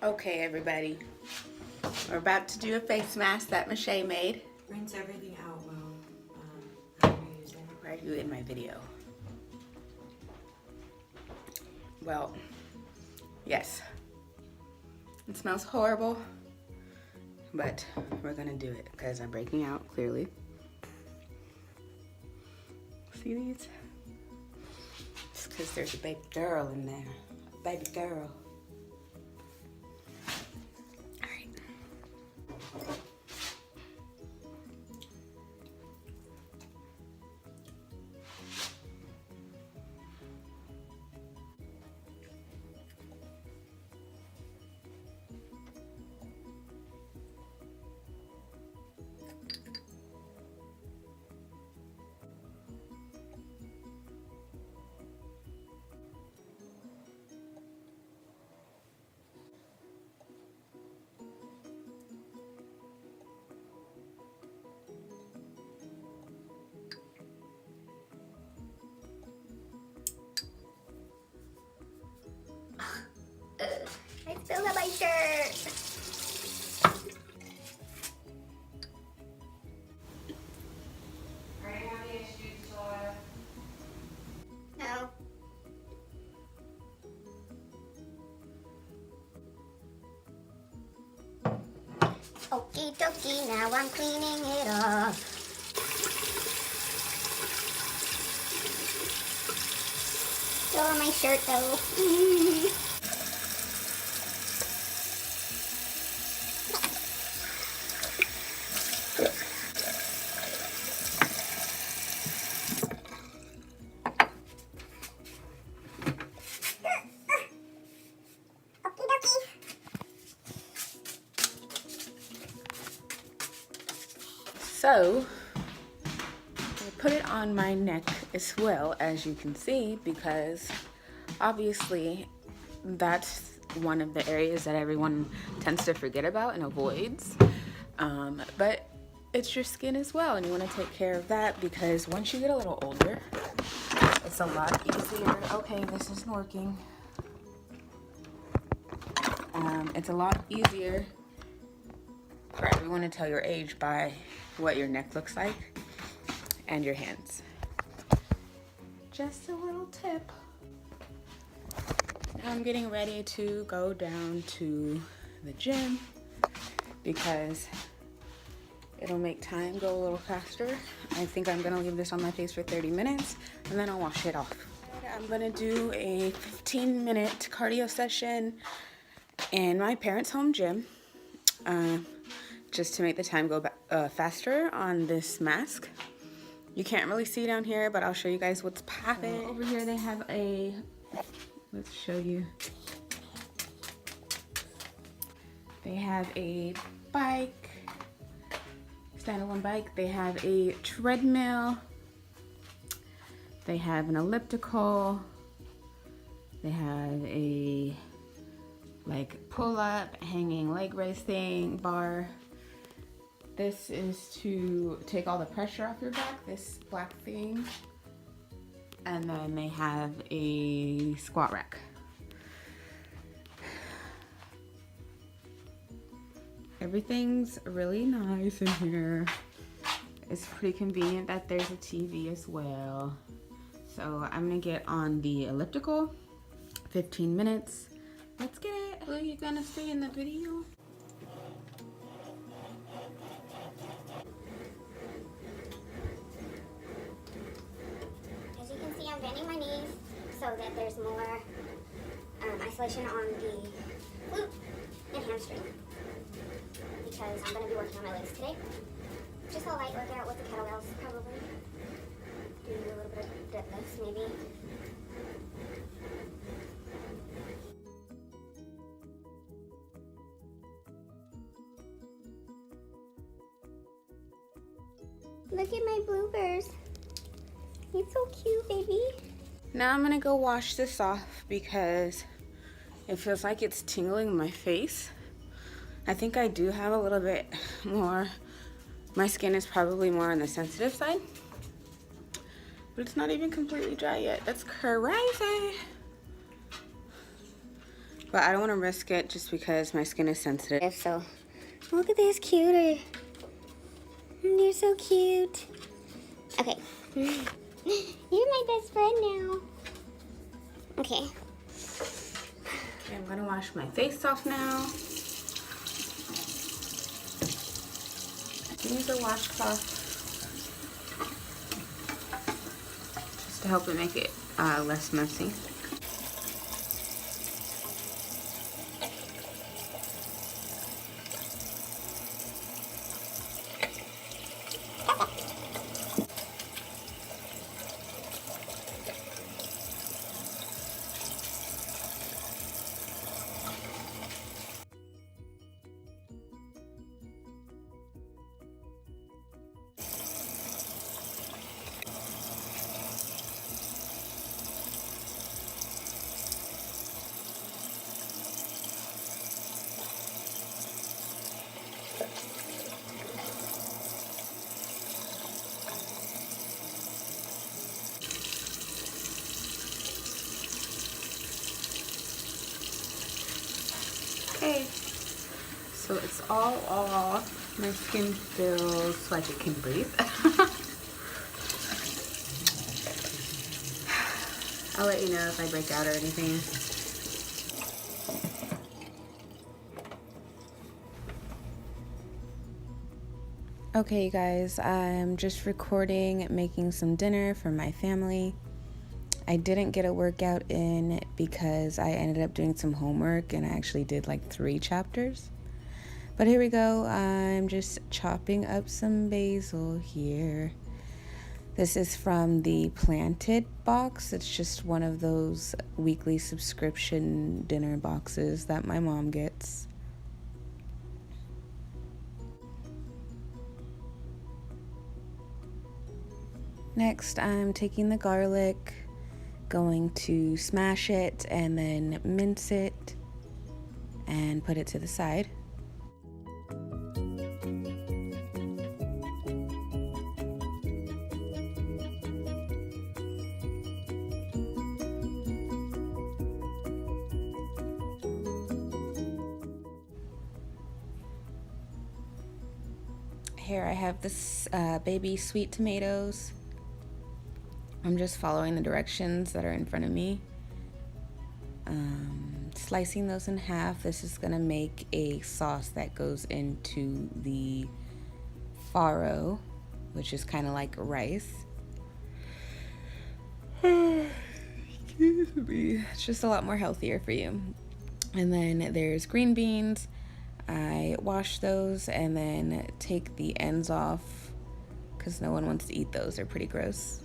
Okay, everybody, we're about to do a face mask that Michelle made. Rinse everything out well. Why are you in my video? Well, yes, it smells horrible, but we're gonna do it because I'm breaking out clearly. See these? It's because there's a baby girl in there. A baby girl. All right. I spilled on my shirt. Are you having issues, Joy? No. Okie dokie, now I'm cleaning it off. Still on my shirt though. So, I put it on my neck as well, as you can see, because obviously that's one of the areas that everyone tends to forget about and avoids. But it's your skin as well, and you want to take care of that because once you get a little older, it's a lot easier. Okay, this isn't working. It's a lot easier for everyone to tell your age by what your neck looks like and your hands. Just a little tip. Now I'm getting ready to go down to the gym because it'll make time go a little faster. I think I'm gonna leave this on my face for 30 minutes and then I'll wash it off. I'm gonna do a 15-minute cardio session in my parents' home gym. Just to make the time go faster on this mask. You can't really see down here, but I'll show you guys what's popping. Over here they have a, let's show you. They have a bike, standalone bike. They have a treadmill. They have an elliptical. They have a like pull-up, hanging leg raise thing, bar. This is to take all the pressure off your back, this black thing. And then they have a squat rack. Everything's really nice in here. It's pretty convenient that there's a TV as well. So I'm gonna get on the elliptical, 15 minutes. Let's get it. Are you gonna stay in the video? As you can see, I'm bending my knees so that there's more isolation on the glute and hamstring because I'm going to be working on my legs today. Just a light workout with the kettlebells, probably. Do a little bit of deadlifts, maybe. Look at my bloopers. He's so cute, baby. Now I'm gonna go wash this off because it feels like it's tingling in my face. I think I do have a little bit more. My skin is probably more on the sensitive side, but it's not even completely dry yet. That's crazy. But I don't want to risk it just because my skin is sensitive. If so, look at this cuter. You're so cute. Okay. You're my best friend now. Okay. Okay, I'm gonna wash my face off now. Use a washcloth just to help it make it less messy. Okay, so it's all off. My skin feels like it can breathe. I'll let you know if I break out or anything. Okay, you guys, I'm just recording, making some dinner for my family. I didn't get a workout in because I ended up doing some homework and I actually did like 3 chapters. But here we go. I'm just chopping up some basil here. This is from the Planted box. It's just one of those weekly subscription dinner boxes that my mom gets. Next, I'm taking the garlic, going to smash it and then mince it and put it to the side. Here I have this baby sweet tomatoes. I'm just following the directions that are in front of me. Slicing those in half. This is gonna make a sauce that goes into the farro, which is kind of like rice. Excuse me. It's just a lot more healthier for you. And then there's green beans. I wash those and then take the ends off because no one wants to eat those. They're pretty gross.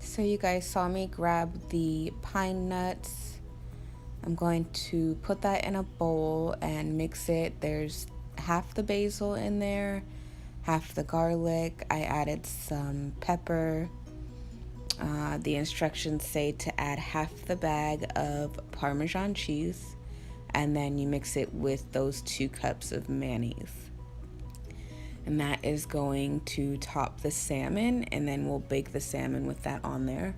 So you guys saw me grab the pine nuts. I'm going to put that in a bowl and mix it. There's half the basil in there, half the garlic. I added some pepper. The instructions say to add half the bag of Parmesan cheese, and then you mix it with those 2 cups of mayonnaise. And that is going to top the salmon, and then we'll bake the salmon with that on there.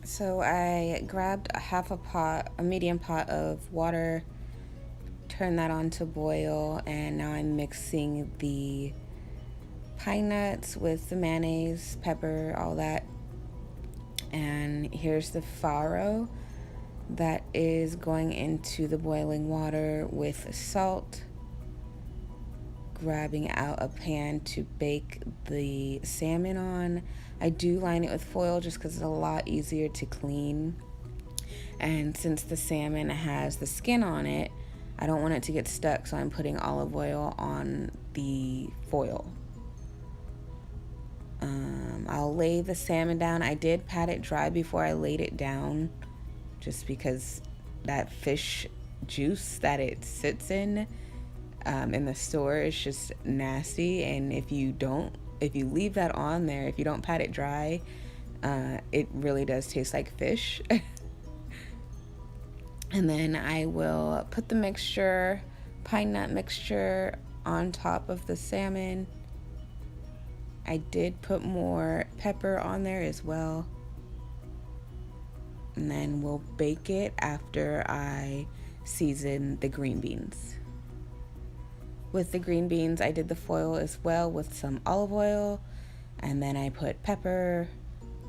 So I grabbed a medium pot of water, turned that on to boil, and now I'm mixing the pine nuts with the mayonnaise, pepper, all that. And here's the farro that is going into the boiling water with salt. Grabbing out a pan to bake the salmon on. I do line it with foil just because it's a lot easier to clean. And since the salmon has the skin on it, I don't want it to get stuck, so I'm putting olive oil on the foil. I'll lay the salmon down. I did pat it dry before I laid it down, just because that fish juice that it sits in the store is just nasty. And if you leave that on there, if you don't pat it dry, it really does taste like fish. And then I will put the pine nut mixture on top of the salmon. I did put more pepper on there as well. And then we'll bake it after I season the green beans. With the green beans, I did the foil as well with some olive oil. And then I put pepper,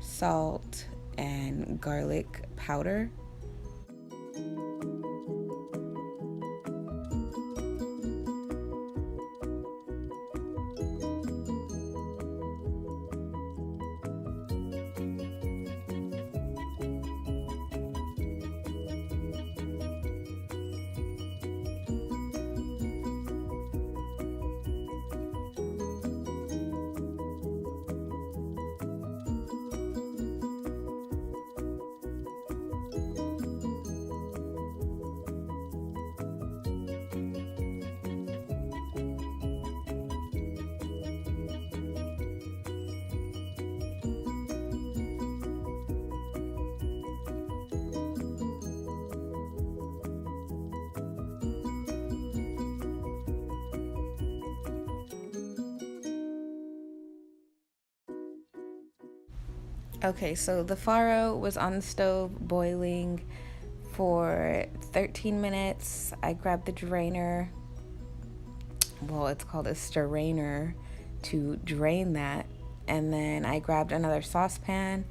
salt, and garlic powder. Okay, so the farro was on the stove boiling for 13 minutes. I grabbed the drainer. Well, it's called a strainer to drain that. And then I grabbed another saucepan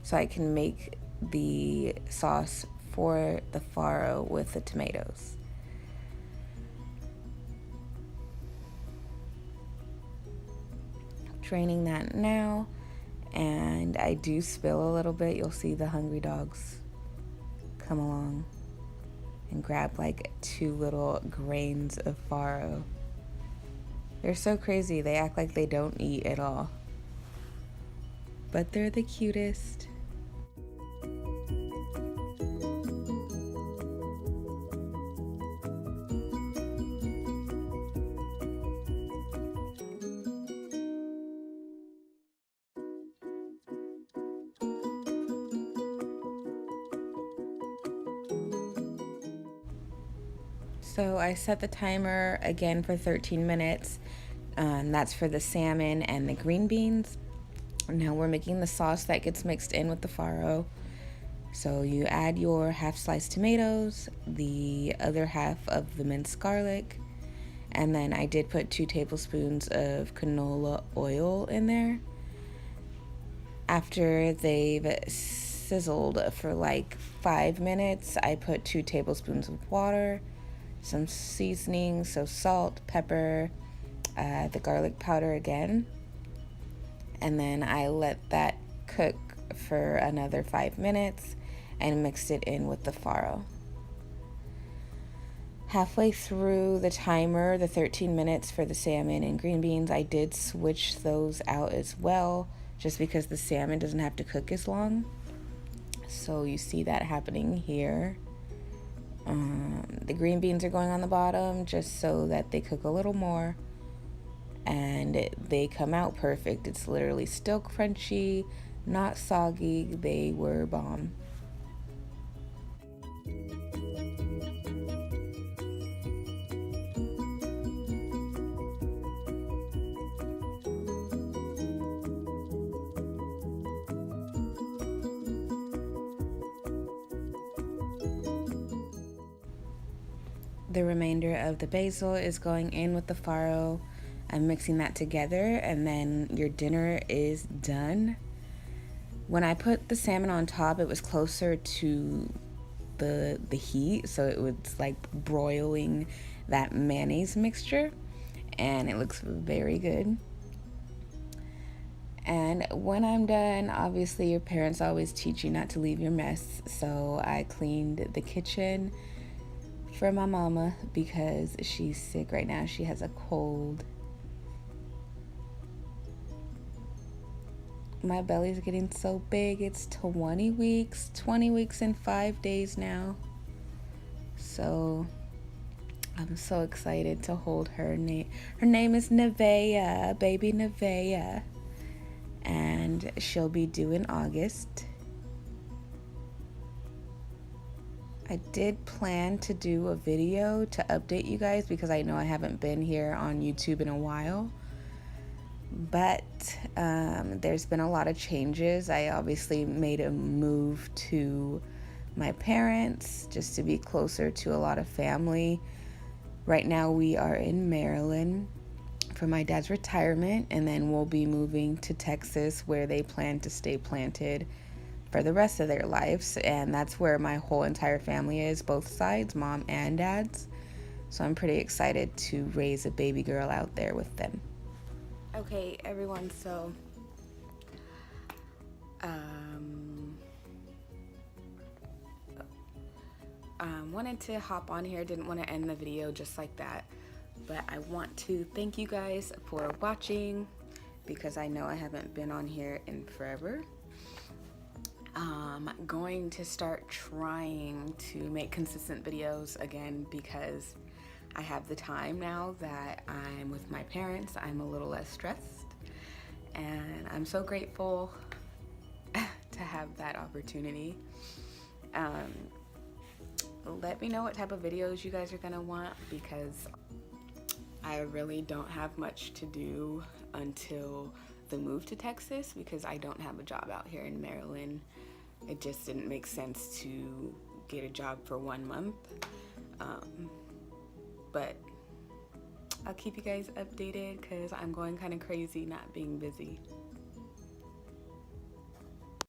so I can make the sauce for the farro with the tomatoes. Draining that now. And I do spill a little bit. You'll see the hungry dogs come along and grab like 2 little grains of farro. They're so crazy. They act like they don't eat at all. But they're the cutest. So I set the timer again for 13 minutes. That's for the salmon and the green beans. Now we're making the sauce that gets mixed in with the farro. So you add your half sliced tomatoes, the other half of the minced garlic, and then I did put 2 tablespoons of canola oil in there. After they've sizzled for like 5 minutes, I put 2 tablespoons of water, some seasoning, so salt, pepper, the garlic powder again, and then I let that cook for another 5 minutes and mixed it in with the farro. Halfway through the timer, the 13 minutes for the salmon and green beans, I did switch those out as well, just because the salmon doesn't have to cook as long. So you see that happening here. The green beans are going on the bottom just so that they cook a little more. and they come out perfect. It's literally still crunchy, not soggy. They were bomb. The remainder of the basil is going in with the farro. I'm mixing that together, and then your dinner is done. When I put the salmon on top, it was closer to the heat, so it was like broiling that mayonnaise mixture, and it looks very good. And when I'm done, obviously your parents always teach you not to leave your mess, so I cleaned the kitchen for my mama because she's sick right now. She has a cold. My belly's getting so big. It's 20 weeks and 5 days now. So I'm so excited to hold her. Her name is Nevaeh, baby Nevaeh, and she'll be due in August. I did plan to do a video to update you guys because I know I haven't been here on YouTube in a while. But there's been a lot of changes. I obviously made a move to my parents just to be closer to a lot of family. Right now we are in Maryland for my dad's retirement, and then we'll be moving to Texas where they plan to stay planted for the rest of their lives, and that's where my whole entire family is, both sides, mom and dad's. So I'm pretty excited to raise a baby girl out there with them. Okay, everyone, so wanted to hop on here, didn't want to end the video just like that, but I want to thank you guys for watching because I know I haven't been on here in forever. I'm going to start trying to make consistent videos again because I have the time now that I'm with my parents. I'm a little less stressed, and I'm so grateful to have that opportunity. Let me know what type of videos you guys are gonna want because I really don't have much to do until the move to Texas because I don't have a job out here in Maryland. It just didn't make sense to get a job for 1 month. But I'll keep you guys updated because I'm going kind of crazy not being busy.